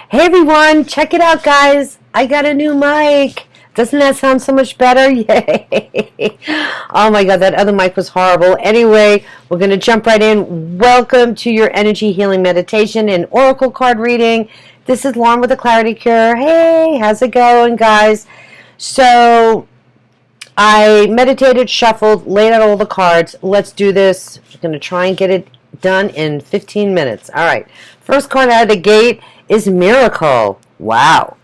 Hey everyone, check it out, guys. I got a new mic. Doesn't that sound so much better? Yay. Oh my God, that other mic was horrible. Anyway, we're going to jump right in. Welcome to your energy healing meditation and oracle card reading. This is Lauren with the Clarity Cure. Hey, how's it going, guys? So, I meditated, shuffled, laid out all the cards. Let's do this. I'm going to try and get it done in 15 minutes. All right. First card out of the gate is Miracle. Wow.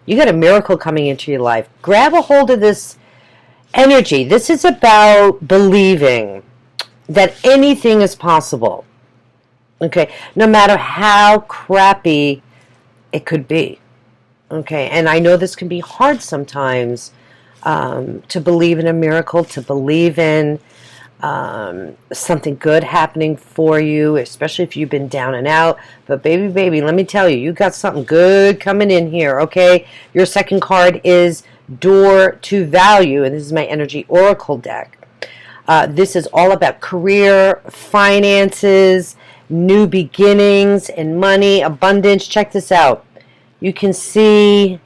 You got a miracle coming into your life. Grab a hold of this energy. This is about believing that anything is possible. Okay. No matter how crappy it could be. Okay. And I know this can be hard sometimes. To believe in a miracle, to believe in something good happening for you, especially if you've been down and out. But baby, let me tell you, you got something good coming in here, okay? Your second card is Door to Value, and this is my Energy Oracle deck. This is all about career, finances, new beginnings, and money, abundance. Check this out. You can see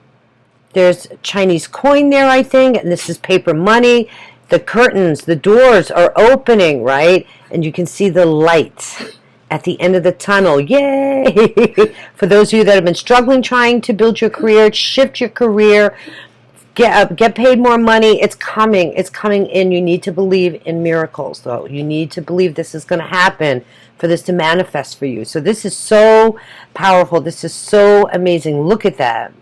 there's Chinese coin there, I think, and this is paper money. The curtains, the doors are opening, right? And you can see the light at the end of the tunnel. Yay! For those of you that have been struggling trying to build your career, shift your career, get paid more money, it's coming. It's coming in. You need to believe in miracles, though. You need to believe this is going to happen for this to manifest for you. So this is so powerful. This is so amazing. Look at that.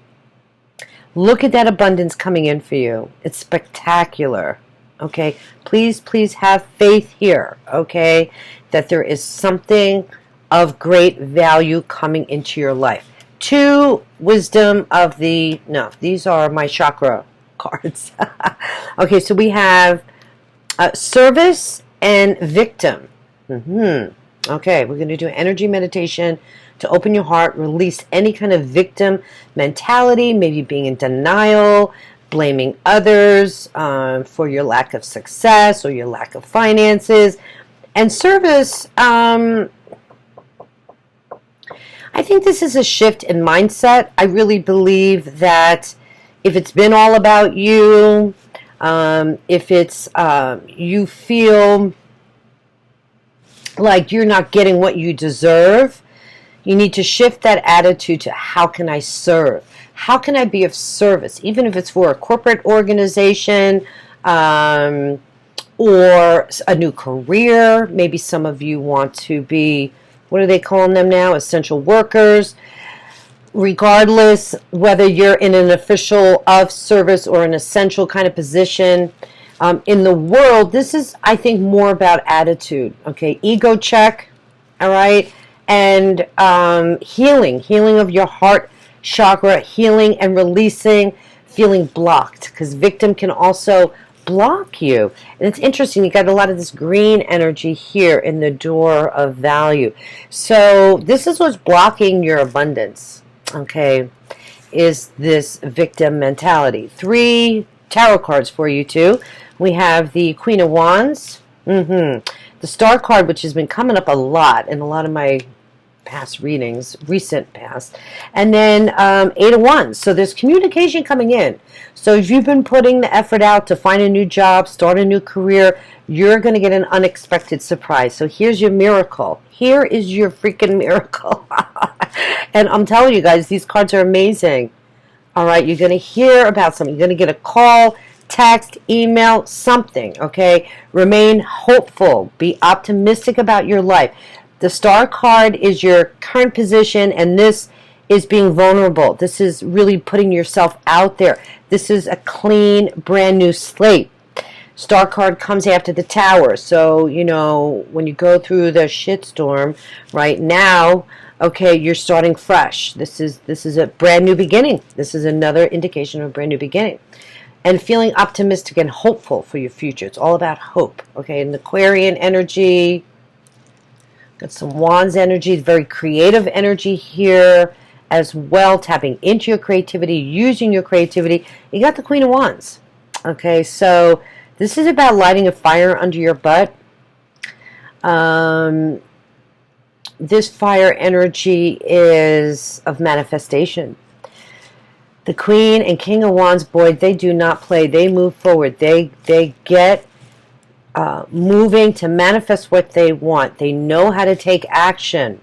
Look at that abundance coming in for you. It's spectacular. Okay, please have faith here, okay, that there is something of great value coming into your life. Two, wisdom of the, no, these are my chakra cards. Okay, so we have service and victim. Okay, we're going to do an energy meditation to open your heart, release any kind of victim mentality, maybe being in denial, blaming others for your lack of success or your lack of finances. And service, I think this is a shift in mindset. I really believe that if it's been all about you, if it's you feel like you're not getting what you deserve, you need to shift that attitude to how can I serve? How can I be of service, even if it's for a corporate organization or a new career? Maybe some of you want to be, what are they calling them now? Essential workers. Regardless, whether you're in an official of service or an essential kind of position in the world, this is, I think, more about attitude. Okay, ego check, all right, and healing of your heart chakra, healing and releasing feeling blocked, because victim can also block you. And it's interesting, you got a lot of this green energy here in the Door of Value. So this is what's blocking your abundance, okay, is this victim mentality. 3 tarot cards for you too. We have the Queen of Wands, the Star card, which has been coming up a lot in a lot of my past readings, recent past, and then 8 of Wands. So there's communication coming in. So if you've been putting the effort out to find a new job, start a new career, you're going to get an unexpected surprise. So here's your miracle. Here is your freaking miracle. And I'm telling you guys, these cards are amazing. All right, you're going to hear about something. You're going to get a call, text, email, something, okay? Remain hopeful. Be optimistic about your life. The Star card is your current position, and this is being vulnerable. This is really putting yourself out there. This is a clean, brand new slate. Star card comes after the Tower. So, you know, when you go through the shitstorm right now, okay, you're starting fresh. This is a brand new beginning. This is another indication of a brand new beginning. And feeling optimistic and hopeful for your future. It's all about hope. Okay, and the Aquarian energy, got some Wands energy, very creative energy here as well, tapping into your creativity, using your creativity. You got the Queen of Wands. Okay, so this is about lighting a fire under your butt. this fire energy is of manifestation. The Queen and King of Wands, boy, they do not play. They move forward. They get moving to manifest what they want. They know how to take action.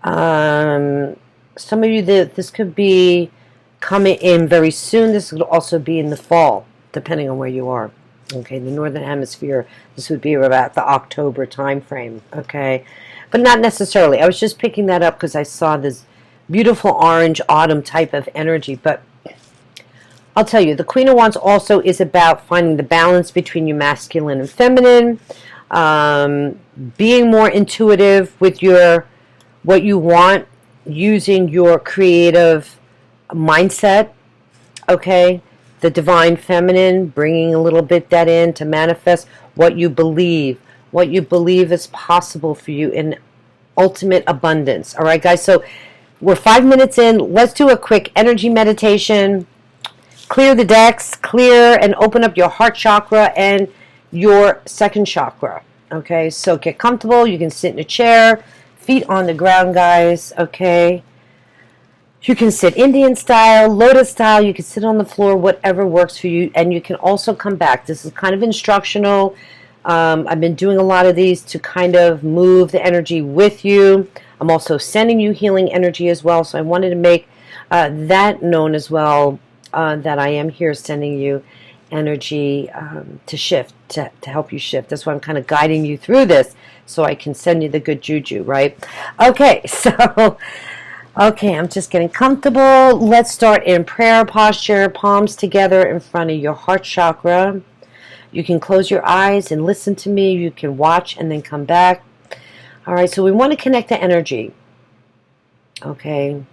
Some of you, this could be coming in very soon. This could also be in the fall, depending on where you are. Okay, the Northern Hemisphere, this would be about the October time frame. Okay, but not necessarily. I was just picking that up because I saw this beautiful orange autumn type of energy. But I'll tell you, the Queen of Wands also is about finding the balance between your masculine and feminine, being more intuitive with what you want, using your creative mindset, okay? The divine feminine, bringing a little bit that in to manifest what you believe is possible for you in ultimate abundance. All right, guys, so we're 5 minutes in. Let's do a quick energy meditation. Clear the decks, clear and open up your heart chakra and your second chakra. Okay, so get comfortable. You can sit in a chair, feet on the ground, guys. Okay, you can sit Indian style, lotus style. You can sit on the floor, whatever works for you. And you can also come back. This is kind of instructional. I've been doing a lot of these to kind of move the energy with you. I'm also sending you healing energy as well. So I wanted to make that known as well, that I am here sending you energy to shift, to help you shift. That's why I'm kind of guiding you through this, so I can send you the good juju, right? Okay, so, okay, I'm just getting comfortable. Let's start in prayer posture, palms together in front of your heart chakra. You can close your eyes and listen to me. You can watch and then come back. All right, so we want to connect the energy. Okay.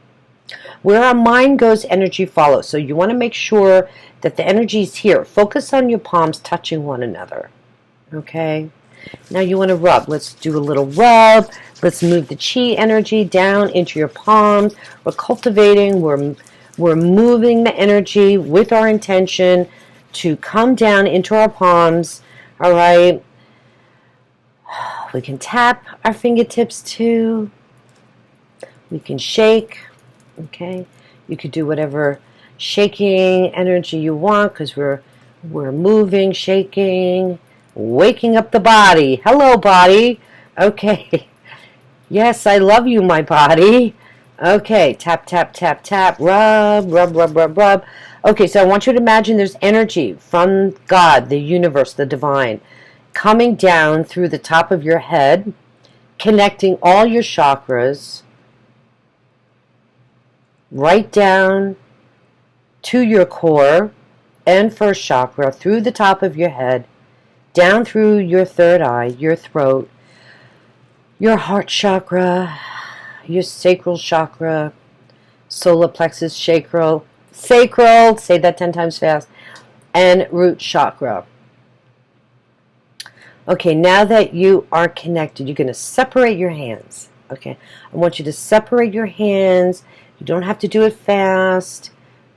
Where our mind goes, energy follows. So you want to make sure that the energy is here. Focus on your palms touching one another. Okay. Now you want to rub. Let's do a little rub. Let's move the chi energy down into your palms. We're cultivating. We're moving the energy with our intention to come down into our palms. All right. We can tap our fingertips too. We can shake. Okay, you could do whatever shaking energy you want, because we're moving, shaking, waking up the body. Hello, body. Okay. Yes, I love you, my body. Okay, tap, tap, tap, tap, rub, rub, rub, rub, rub. Okay, so I want you to imagine there's energy from God, the universe, the divine, coming down through the top of your head, connecting all your chakras, right down to your core and first chakra, through the top of your head, down through your third eye, your throat, your heart chakra, your sacral chakra, solar plexus, sacral, say that 10 times fast, and root chakra. Okay, now that you are connected, you're going to separate your hands. Okay, I want you to separate your hands. You don't have to do it fast.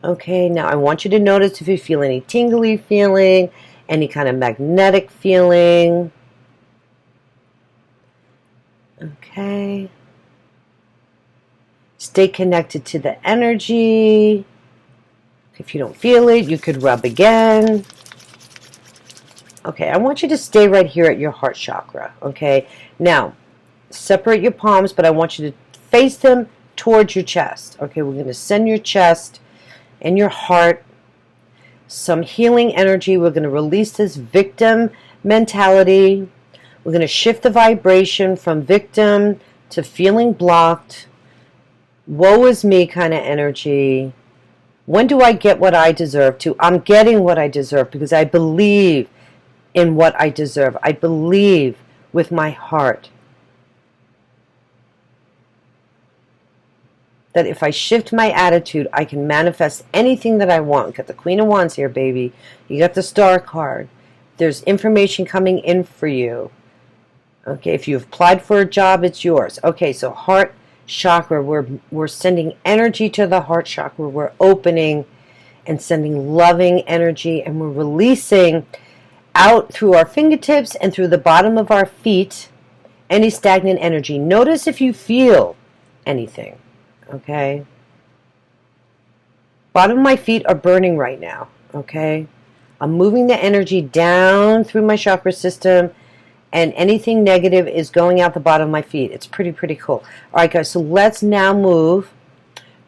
Okay, now I want you to notice if you feel any tingly feeling, any kind of magnetic feeling. Okay. Stay connected to the energy. If you don't feel it, you could rub again. Okay, I want you to stay right here at your heart chakra. Okay, now separate your palms, but I want you to face them towards your chest. Okay, we're going to send your chest and your heart some healing energy. We're going to release this victim mentality. We're going to shift the vibration from victim to feeling blocked, woe is me kind of energy. When do I get what I deserve to? I'm getting what I deserve because I believe in what I deserve. I believe with my heart that if I shift my attitude, I can manifest anything that I want. Got the Queen of Wands here, baby. You got the Star card. There's information coming in for you. Okay, if you've applied for a job, it's yours. Okay, so heart chakra, we're sending energy to the heart chakra. We're opening and sending loving energy, and we're releasing out through our fingertips and through the bottom of our feet any stagnant energy. Notice if you feel anything, okay? Bottom of my feet are burning right now, okay? I'm moving the energy down through my chakra system, and anything negative is going out the bottom of my feet. It's pretty cool. All right, guys, so let's now move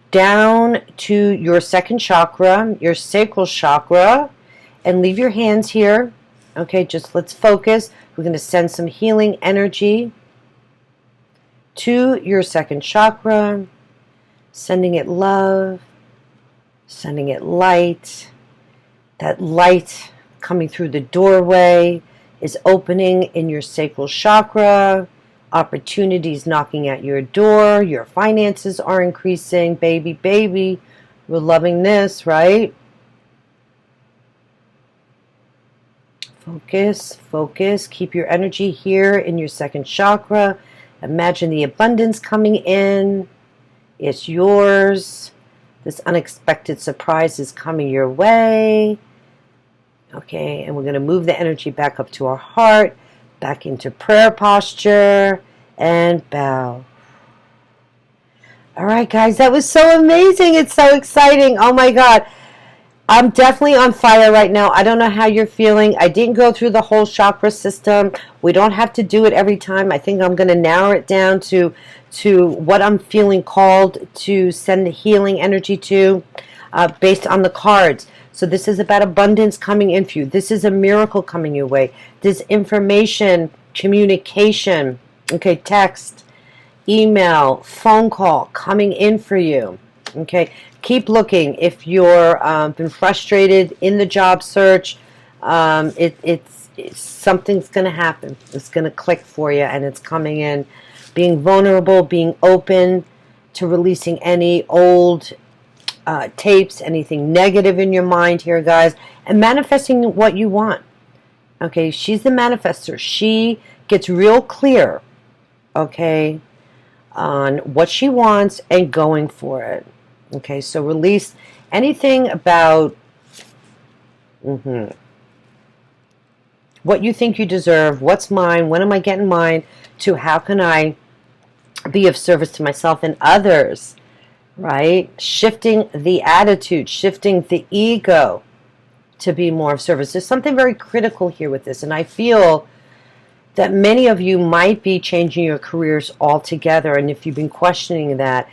down to your second chakra, your sacral chakra, and leave your hands here. Okay, just let's focus. We're going to send some healing energy to your second chakra, sending it love, sending it light. That light coming through the doorway is opening in your sacral chakra. Opportunities knocking at your door. Your finances are increasing. Baby, we're loving this, right? Focus. Keep your energy here in your second chakra. Imagine the abundance coming in. It's yours. This unexpected surprise is coming your way. Okay, and we're going to move the energy back up to our heart, back into prayer posture, and bow. All right, guys, that was so amazing. It's so exciting. Oh, my God. I'm definitely on fire right now. I don't know how you're feeling. I didn't go through the whole chakra system. We don't have to do it every time. I think I'm going to narrow it down to what I'm feeling called to send the healing energy to based on the cards. So this is about abundance coming in for you. This is a miracle coming your way. This information, communication, okay, text, email, phone call coming in for you. Okay, keep looking. If you're been frustrated in the job search, it's something's going to happen. It's going to click for you, and it's coming in. Being vulnerable, being open to releasing any old tapes, anything negative in your mind here, guys, and manifesting what you want. Okay, she's the manifester. She gets real clear, okay, on what she wants and going for it. Okay, so release anything about what you think you deserve, what's mine, when am I getting mine, to how can I be of service to myself and others. Right? Shifting the attitude, shifting the ego to be more of service. There's something very critical here with this, and I feel that many of you might be changing your careers altogether, and if you've been questioning that,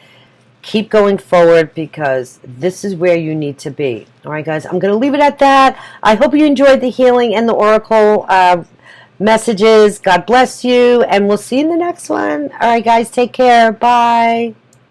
keep going forward because this is where you need to be. All right, guys, I'm going to leave it at that. I hope you enjoyed the healing and the oracle messages. God bless you, and we'll see you in the next one. All right, guys, take care. Bye.